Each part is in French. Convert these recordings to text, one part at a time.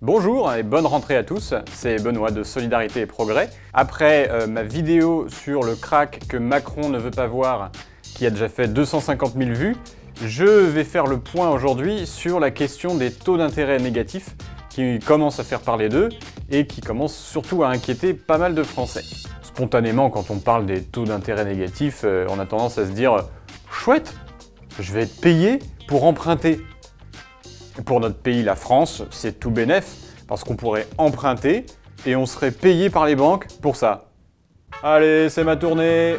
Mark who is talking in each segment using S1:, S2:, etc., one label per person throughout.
S1: Bonjour et bonne rentrée à tous, c'est Benoît de Solidarité et Progrès. Après ma vidéo sur le crack que Macron ne veut pas voir, qui a déjà fait 250 000 vues, je vais faire le point aujourd'hui sur la question des taux d'intérêt négatifs qui commencent à faire parler d'eux et qui commencent surtout à inquiéter pas mal de Français. Spontanément, quand on parle des taux d'intérêt négatifs, on a tendance à se dire « Chouette, je vais être payé pour emprunter ». Pour notre pays, la France, c'est tout bénef, parce qu'on pourrait emprunter et on serait payé par les banques pour ça. Allez, c'est ma tournée!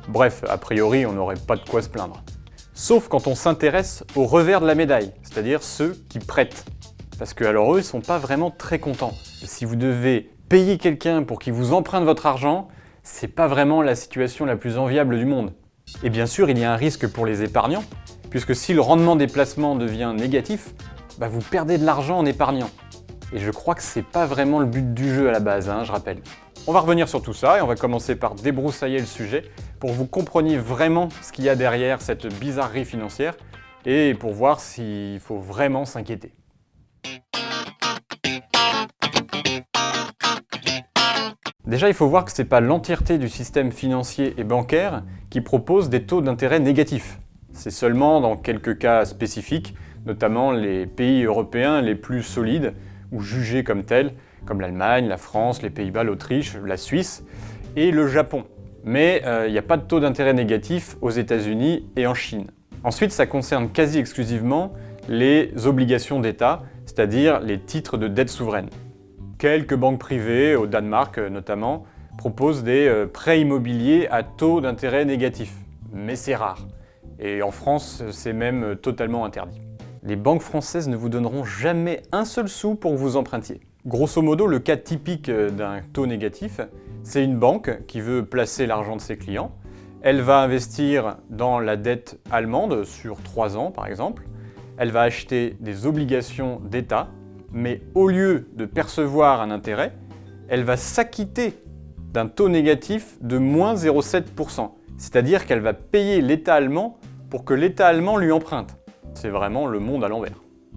S1: Bref, a priori, on n'aurait pas de quoi se plaindre. Sauf quand on s'intéresse au revers de la médaille, c'est-à-dire ceux qui prêtent. Parce que alors eux, ils sont pas vraiment très contents. Si vous devez payer quelqu'un pour qu'il vous emprunte votre argent, c'est pas vraiment la situation la plus enviable du monde. Et bien sûr, il y a un risque pour les épargnants, puisque si le rendement des placements devient négatif, vous perdez de l'argent en épargnant. Et je crois que c'est pas vraiment le but du jeu à la base, je rappelle. On va revenir sur tout ça et on va commencer par débroussailler le sujet pour que vous compreniez vraiment ce qu'il y a derrière cette bizarrerie financière et pour voir s'il faut vraiment s'inquiéter. Déjà, il faut voir que ce n'est pas l'entièreté du système financier et bancaire qui propose des taux d'intérêt négatifs. C'est seulement dans quelques cas spécifiques, notamment les pays européens les plus solides ou jugés comme tels, comme l'Allemagne, la France, les Pays-Bas, l'Autriche, la Suisse et le Japon. Mais il n'y a pas de taux d'intérêt négatif aux États-Unis et en Chine. Ensuite, ça concerne quasi exclusivement les obligations d'État, c'est-à-dire les titres de dette souveraine. Quelques banques privées, au Danemark notamment, proposent des prêts immobiliers à taux d'intérêt négatif. Mais c'est rare. Et en France, c'est même totalement interdit. Les banques françaises ne vous donneront jamais un seul sou pour que vous empruntiez. Grosso modo, le cas typique d'un taux négatif, c'est une banque qui veut placer l'argent de ses clients. Elle va investir dans la dette allemande sur 3 ans par exemple. Elle va acheter des obligations d'État, mais au lieu de percevoir un intérêt, elle va s'acquitter d'un taux négatif de moins 0,7%. C'est-à-dire qu'elle va payer l'État allemand pour que l'État allemand lui emprunte. C'est vraiment le monde à l'envers.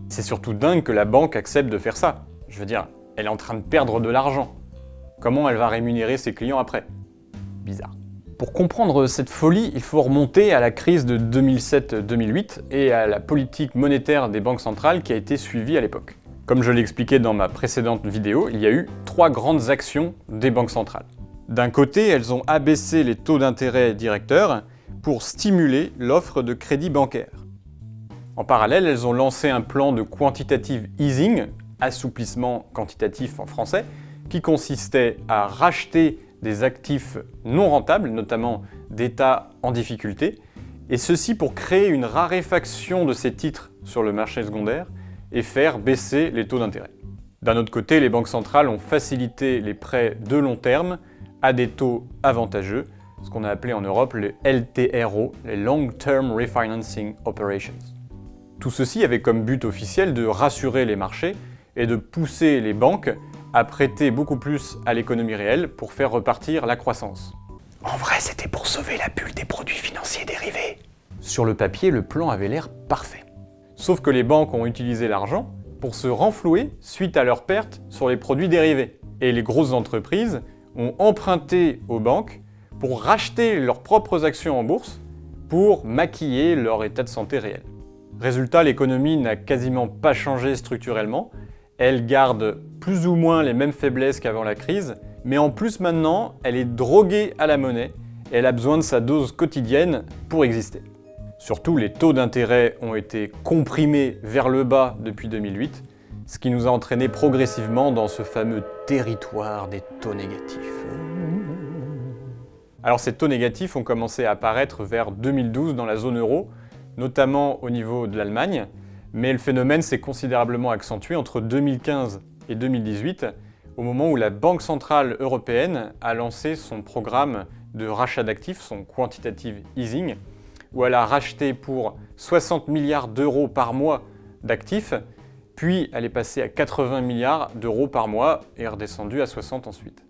S1: C'est surtout dingue que la banque accepte de faire ça. Je veux dire, elle est en train de perdre de l'argent. Comment elle va rémunérer ses clients après? Bizarre. Pour comprendre cette folie, il faut remonter à la crise de 2007-2008 et à la politique monétaire des banques centrales qui a été suivie à l'époque. Comme je l'ai expliqué dans ma précédente vidéo, il y a eu 3 grandes actions des banques centrales. D'un côté, elles ont abaissé les taux d'intérêt directeurs pour stimuler l'offre de crédit bancaire. En parallèle, elles ont lancé un plan de quantitative easing, assouplissement quantitatif en français, qui consistait à racheter des actifs non rentables, notamment d'États en difficulté, et ceci pour créer une raréfaction de ces titres sur le marché secondaire et faire baisser les taux d'intérêt. D'un autre côté, les banques centrales ont facilité les prêts de long terme à des taux avantageux, ce qu'on a appelé en Europe les LTRO, les Long Term Refinancing Operations. Tout ceci avait comme but officiel de rassurer les marchés et de pousser les banques à prêter beaucoup plus à l'économie réelle pour faire repartir la croissance. En vrai, c'était pour sauver la bulle des produits financiers dérivés. Sur le papier, le plan avait l'air parfait. Sauf que les banques ont utilisé l'argent pour se renflouer suite à leurs pertes sur les produits dérivés. Et les grosses entreprises ont emprunté aux banques pour racheter leurs propres actions en bourse pour maquiller leur état de santé réel. Résultat, l'économie n'a quasiment pas changé structurellement. Elle garde plus ou moins les mêmes faiblesses qu'avant la crise, mais en plus maintenant, elle est droguée à la monnaie et elle a besoin de sa dose quotidienne pour exister. Surtout, les taux d'intérêt ont été comprimés vers le bas depuis 2008, ce qui nous a entraîné progressivement dans ce fameux territoire des taux négatifs. Alors ces taux négatifs ont commencé à apparaître vers 2012 dans la zone euro, notamment au niveau de l'Allemagne, mais le phénomène s'est considérablement accentué entre 2015 et 2018, au moment où la Banque centrale européenne a lancé son programme de rachat d'actifs, son quantitative easing, où elle a racheté pour 60 milliards d'euros par mois d'actifs, puis elle est passée à 80 milliards d'euros par mois et est redescendue à 60 ensuite.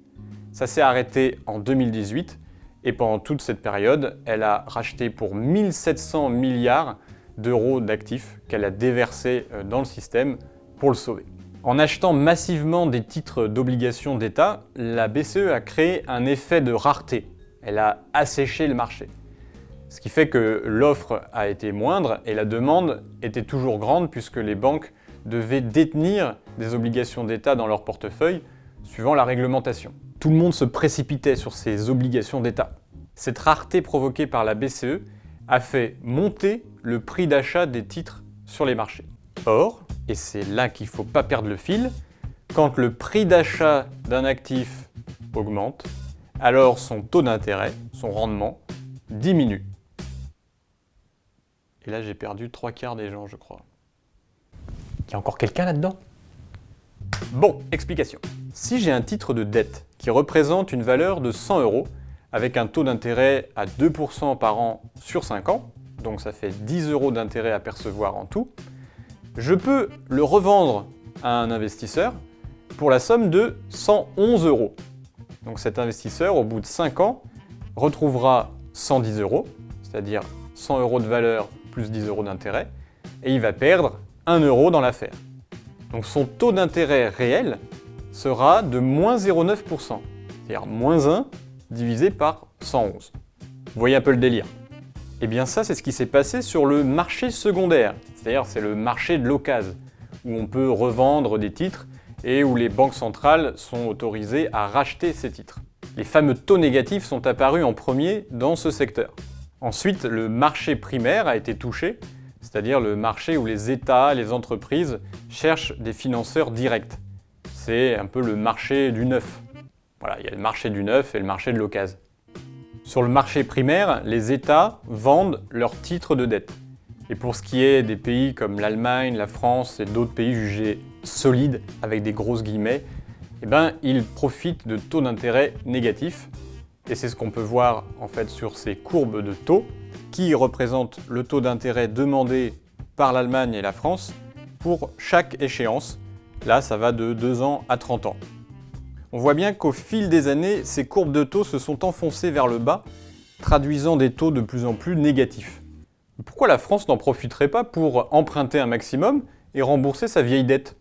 S1: Ça s'est arrêté en 2018, et pendant toute cette période, elle a racheté pour 1700 milliards d'euros d'actifs qu'elle a déversés dans le système pour le sauver. En achetant massivement des titres d'obligations d'État, la BCE a créé un effet de rareté. Elle a asséché le marché. Ce qui fait que l'offre a été moindre et la demande était toujours grande puisque les banques devaient détenir des obligations d'État dans leur portefeuille suivant la réglementation. Tout le monde se précipitait sur ces obligations d'État. Cette rareté provoquée par la BCE a fait monter le prix d'achat des titres sur les marchés. Or, et c'est là qu'il ne faut pas perdre le fil, quand le prix d'achat d'un actif augmente, alors son taux d'intérêt, son rendement, diminue. Et là, j'ai perdu 3/4 des gens, je crois. Il y a encore quelqu'un là-dedans? Bon, explication. Si j'ai un titre de dette qui représente une valeur de 100 € avec un taux d'intérêt à 2% par an sur 5 ans, donc ça fait 10 € d'intérêt à percevoir en tout, je peux le revendre à un investisseur pour la somme de 111 €. Donc cet investisseur, au bout de 5 ans, retrouvera 110 €, c'est-à-dire 100 € de valeur plus 10 € d'intérêt, et il va perdre 1 € dans l'affaire. Donc son taux d'intérêt réel sera de moins 0,9%, c'est-à-dire moins 1 divisé par 111. Vous voyez un peu le délire? Eh bien ça, c'est ce qui s'est passé sur le marché secondaire, c'est-à-dire c'est le marché de l'occasion, où on peut revendre des titres et où les banques centrales sont autorisées à racheter ces titres. Les fameux taux négatifs sont apparus en premier dans ce secteur. Ensuite, le marché primaire a été touché, c'est-à-dire le marché où les États, les entreprises cherchent des financeurs directs. C'est un peu le marché du neuf. Voilà, il y a le marché du neuf et le marché de l'occasion. Sur le marché primaire, les États vendent leurs titres de dette. Et pour ce qui est des pays comme l'Allemagne, la France et d'autres pays jugés solides, avec des grosses guillemets, eh ben, ils profitent de taux d'intérêt négatifs. Et c'est ce qu'on peut voir en fait sur ces courbes de taux qui représentent le taux d'intérêt demandé par l'Allemagne et la France pour chaque échéance. Là, ça va de 2 ans à 30 ans. On voit bien qu'au fil des années, ces courbes de taux se sont enfoncées vers le bas, traduisant des taux de plus en plus négatifs. Pourquoi la France n'en profiterait pas pour emprunter un maximum et rembourser sa vieille dette?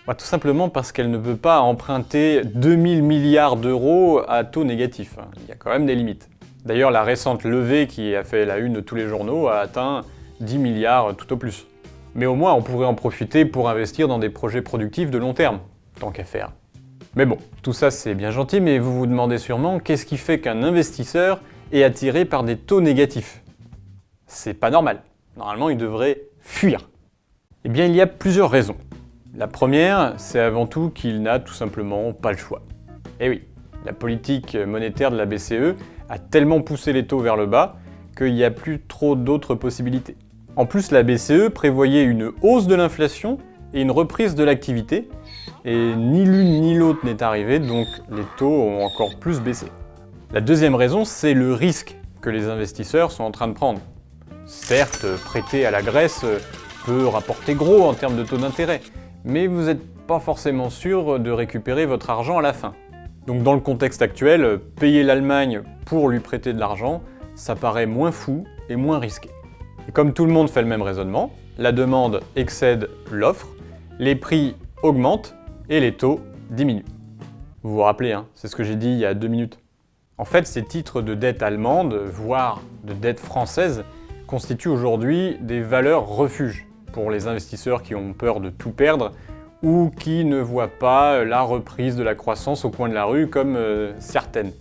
S1: Tout simplement parce qu'elle ne peut pas emprunter 2000 milliards d'euros à taux négatif. Il y a quand même des limites. D'ailleurs, la récente levée qui a fait la une de tous les journaux a atteint 10 milliards tout au plus. Mais au moins, on pourrait en profiter pour investir dans des projets productifs de long terme, tant qu'à faire. Mais bon, tout ça c'est bien gentil, mais vous vous demandez sûrement qu'est-ce qui fait qu'un investisseur est attiré par des taux négatifs? C'est pas normal. Normalement, il devrait fuir. Eh bien, il y a plusieurs raisons. La première, c'est avant tout qu'il n'a tout simplement pas le choix. Eh oui, la politique monétaire de la BCE a tellement poussé les taux vers le bas qu'il n'y a plus trop d'autres possibilités. En plus, la BCE prévoyait une hausse de l'inflation et une reprise de l'activité, et ni l'une ni l'autre n'est arrivé, donc les taux ont encore plus baissé. La deuxième raison, c'est le risque que les investisseurs sont en train de prendre. Certes, prêter à la Grèce peut rapporter gros en termes de taux d'intérêt, mais vous n'êtes pas forcément sûr de récupérer votre argent à la fin. Donc dans le contexte actuel, payer l'Allemagne pour lui prêter de l'argent, ça paraît moins fou et moins risqué. Et comme tout le monde fait le même raisonnement, la demande excède l'offre, les prix augmentent et les taux diminuent. Vous vous rappelez, c'est ce que j'ai dit il y a 2 minutes. En fait, ces titres de dette allemande, voire de dette française, constituent aujourd'hui des valeurs refuges pour les investisseurs qui ont peur de tout perdre ou qui ne voient pas la reprise de la croissance au coin de la rue comme certaines.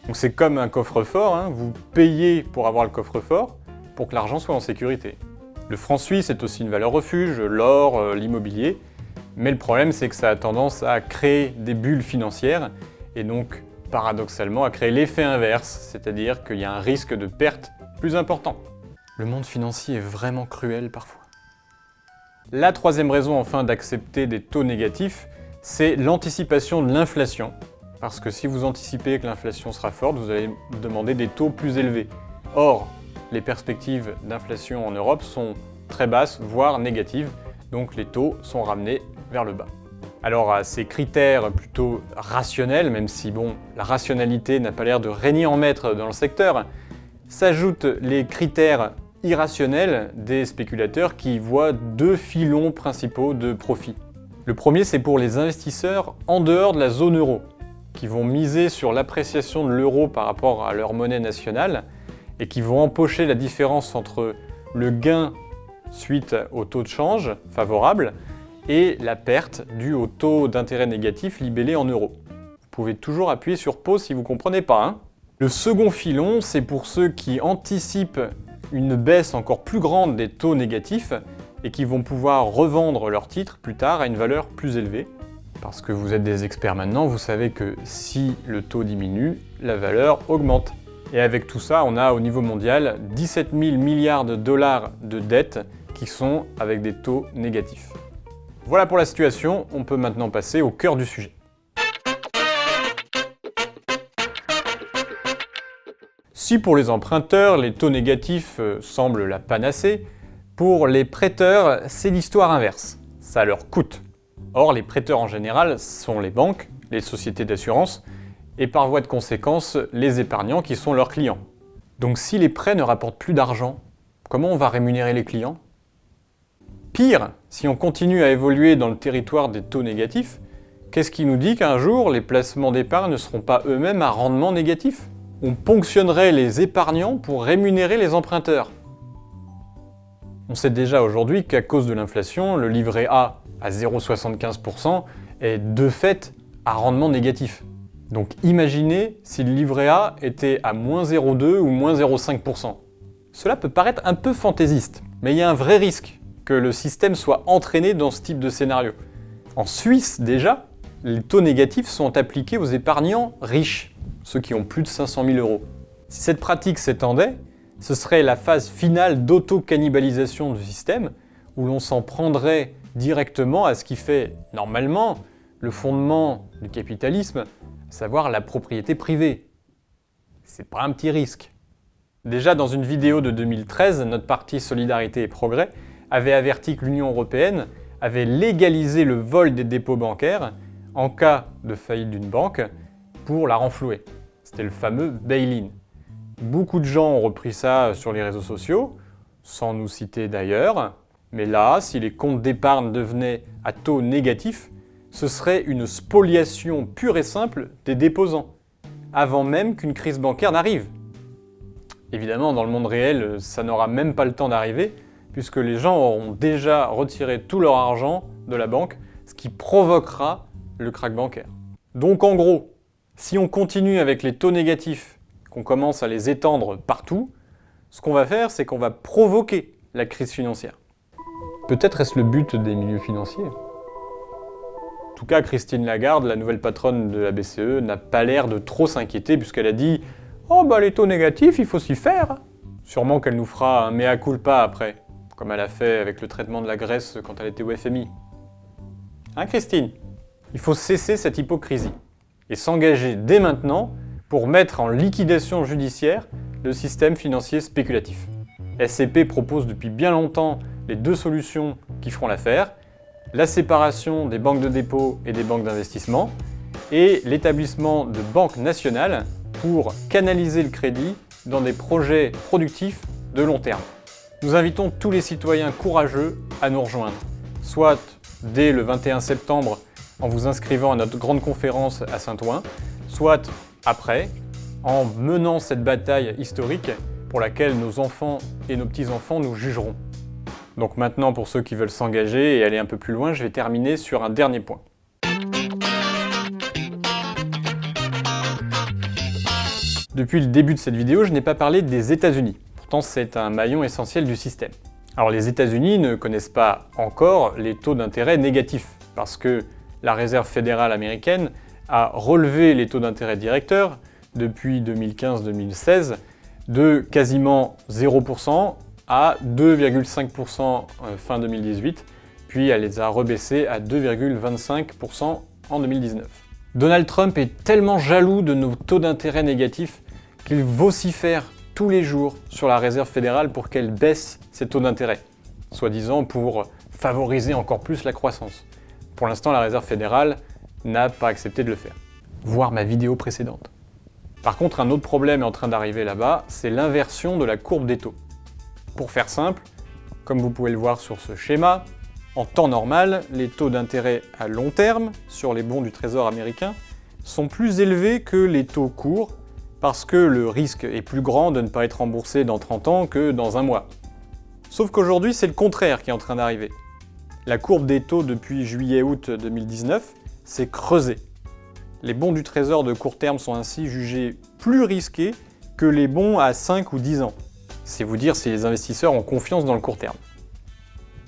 S1: Donc c'est comme un coffre-fort, vous payez pour avoir le coffre-fort pour que l'argent soit en sécurité. Le franc suisse est aussi une valeur refuge, l'or, l'immobilier, mais le problème c'est que ça a tendance à créer des bulles financières et donc paradoxalement à créer l'effet inverse, c'est-à-dire qu'il y a un risque de perte plus important. Le monde financier est vraiment cruel parfois. La troisième raison enfin d'accepter des taux négatifs, c'est l'anticipation de l'inflation. Parce que si vous anticipez que l'inflation sera forte, vous allez demander des taux plus élevés. Or, les perspectives d'inflation en Europe sont très basses, voire négatives, donc les taux sont ramenés vers le bas. Alors à ces critères plutôt rationnels, même si la rationalité n'a pas l'air de régner en maître dans le secteur, s'ajoutent les critères irrationnels des spéculateurs qui voient 2 filons principaux de profit. Le premier, c'est pour les investisseurs en dehors de la zone euro, qui vont miser sur l'appréciation de l'euro par rapport à leur monnaie nationale et qui vont empocher la différence entre le gain suite au taux de change favorable et la perte due au taux d'intérêt négatif libellé en euros. Vous pouvez toujours appuyer sur pause si vous ne comprenez pas, hein. Le second filon, c'est pour ceux qui anticipent une baisse encore plus grande des taux négatifs et qui vont pouvoir revendre leurs titres plus tard à une valeur plus élevée. Parce que vous êtes des experts maintenant, vous savez que si le taux diminue, la valeur augmente. Et avec tout ça, on a au niveau mondial 17 000 milliards de dollars de dettes qui sont avec des taux négatifs. Voilà pour la situation, on peut maintenant passer au cœur du sujet. Si pour les emprunteurs, les taux négatifs semblent la panacée, pour les prêteurs, c'est l'histoire inverse. Ça leur coûte. Or, les prêteurs en général sont les banques, les sociétés d'assurance, et par voie de conséquence, les épargnants qui sont leurs clients. Donc si les prêts ne rapportent plus d'argent, comment on va rémunérer les clients? Pire, si on continue à évoluer dans le territoire des taux négatifs, qu'est-ce qui nous dit qu'un jour, les placements d'épargne ne seront pas eux-mêmes à rendement négatif? On ponctionnerait les épargnants pour rémunérer les emprunteurs. On sait déjà aujourd'hui qu'à cause de l'inflation, le livret A à 0,75% est de fait à rendement négatif. Donc imaginez si le livret A était à moins 0,2 ou moins 0,5%. Cela peut paraître un peu fantaisiste, mais il y a un vrai risque que le système soit entraîné dans ce type de scénario. En Suisse déjà, les taux négatifs sont appliqués aux épargnants riches, ceux qui ont plus de 500 000 euros. Si cette pratique s'étendait, ce serait la phase finale d'auto-cannibalisation du système, où l'on s'en prendrait directement à ce qui fait normalement le fondement du capitalisme, à savoir la propriété privée. C'est pas un petit risque. Déjà dans une vidéo de 2013, notre parti Solidarité et Progrès avait averti que l'Union européenne avait légalisé le vol des dépôts bancaires en cas de faillite d'une banque pour la renflouer. C'était le fameux bail-in. Beaucoup de gens ont repris ça sur les réseaux sociaux, sans nous citer d'ailleurs, mais là, si les comptes d'épargne devenaient à taux négatif, ce serait une spoliation pure et simple des déposants, avant même qu'une crise bancaire n'arrive. Évidemment, dans le monde réel, ça n'aura même pas le temps d'arriver, puisque les gens auront déjà retiré tout leur argent de la banque, ce qui provoquera le krach bancaire. Donc en gros, si on continue avec les taux négatifs, qu'on commence à les étendre partout, ce qu'on va faire, c'est qu'on va provoquer la crise financière. Peut-être est-ce le but des milieux financiers. En tout cas, Christine Lagarde, la nouvelle patronne de la BCE, n'a pas l'air de trop s'inquiéter puisqu'elle a dit « Oh bah les taux négatifs, il faut s'y faire !» Sûrement qu'elle nous fera un mea culpa après, comme elle a fait avec le traitement de la Grèce quand elle était au FMI. Hein Christine? Il faut cesser cette hypocrisie et s'engager dès maintenant pour mettre en liquidation judiciaire le système financier spéculatif. SCP propose depuis bien longtemps les deux solutions qui feront l'affaire, la séparation des banques de dépôt et des banques d'investissement et l'établissement de banques nationales pour canaliser le crédit dans des projets productifs de long terme. Nous invitons tous les citoyens courageux à nous rejoindre, soit dès le 21 septembre en vous inscrivant à notre grande conférence à Saint-Ouen, soit après, en menant cette bataille historique pour laquelle nos enfants et nos petits-enfants nous jugeront. Donc maintenant, pour ceux qui veulent s'engager et aller un peu plus loin, je vais terminer sur un dernier point. Depuis le début de cette vidéo, je n'ai pas parlé des États-Unis. Pourtant, c'est un maillon essentiel du système. Alors les États-Unis ne connaissent pas encore les taux d'intérêt négatifs, parce que la Réserve fédérale américaine a relevé les taux d'intérêt directeurs depuis 2015-2016 de quasiment 0% à 2,5% fin 2018, puis elle les a rebaissés à 2,25% en 2019. Donald Trump est tellement jaloux de nos taux d'intérêt négatifs qu'il vocifère tous les jours sur la Réserve fédérale pour qu'elle baisse ses taux d'intérêt, soi-disant pour favoriser encore plus la croissance. Pour l'instant, la Réserve fédérale n'a pas accepté de le faire. Voir ma vidéo précédente. Par contre, un autre problème est en train d'arriver là-bas, c'est l'inversion de la courbe des taux. Pour faire simple, comme vous pouvez le voir sur ce schéma, En temps normal, les taux d'intérêt à long terme sur les bons du Trésor américain sont plus élevés que les taux courts parce que le risque est plus grand de ne pas être remboursé dans 30 ans que dans un mois. Sauf qu'aujourd'hui, c'est le contraire qui est en train d'arriver. La courbe des taux depuis juillet-août 2019 s'est creusée. Les bons du Trésor de court terme sont ainsi jugés plus risqués que les bons à 5 ou 10 ans. C'est vous dire si les investisseurs ont confiance dans le court terme.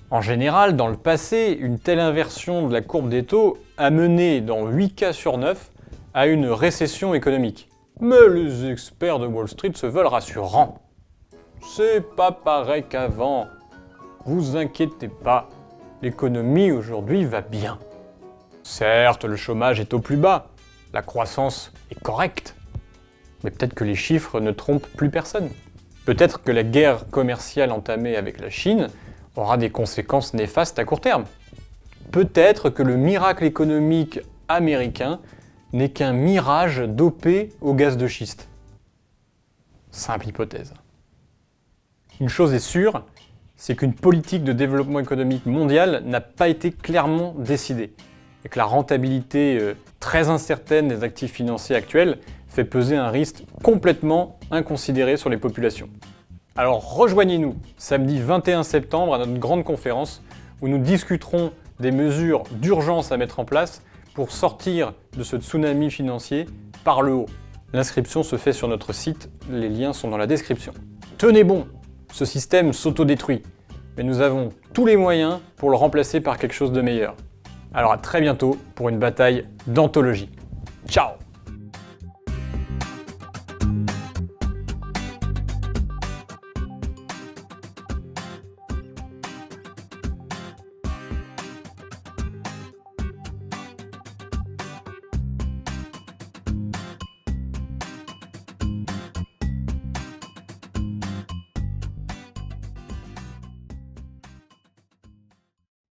S1: En général, dans le passé, une telle inversion de la courbe des taux a mené, dans 8 cas sur 9, à une récession économique. Mais les experts de Wall Street se veulent rassurants. C'est pas pareil qu'avant. Vous inquiétez pas, l'économie aujourd'hui va bien. Certes, le chômage est au plus bas, la croissance est correcte. Mais peut-être que les chiffres ne trompent plus personne. Peut-être que la guerre commerciale entamée avec la Chine aura des conséquences néfastes à court terme. Peut-être que le miracle économique américain n'est qu'un mirage dopé au gaz de schiste. Simple hypothèse. Une chose est sûre, c'est qu'une politique de développement économique mondial n'a pas été clairement décidée, et que la rentabilité très incertaine des actifs financiers actuels fait peser un risque complètement inconsidéré sur les populations. Alors rejoignez-nous samedi 21 septembre à notre grande conférence où nous discuterons des mesures d'urgence à mettre en place pour sortir de ce tsunami financier par le haut. L'inscription se fait sur notre site, les liens sont dans la description. Tenez bon, ce système s'autodétruit, mais nous avons tous les moyens pour le remplacer par quelque chose de meilleur. Alors à très bientôt pour une bataille d'anthologie. Ciao!